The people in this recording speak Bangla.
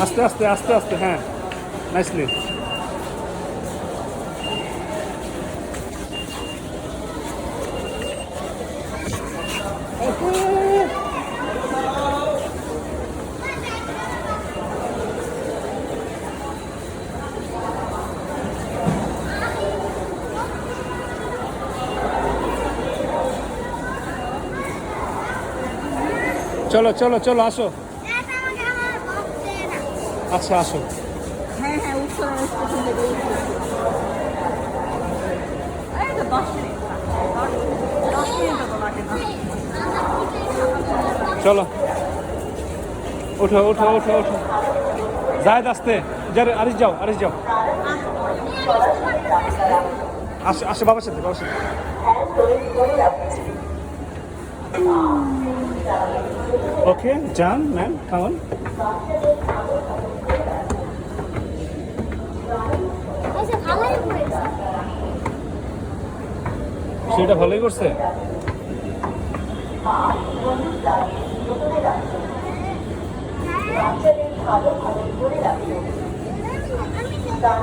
আস্তে আস্তে আস্তে আস্তে, হ্যাঁ, নাইসলি। চলো চলো চলো, আসো। আচ্ছা, আসো। হ্যাঁ হ্যাঁ, উৎসব স্টেশন থেকে এই তো 10 মিনিট, 10 মিনিট তো লাগে না। চলো, ওঠো ওঠো ওঠো ওঠো। জায়েদ আসতে, আরিস যাও, আরিস যাও। আসো আসো, বাবার সাথে, বাবার সাথে। ওকে, যান ম্যাম, খাওয়ান। সেটা ভালোই করছে।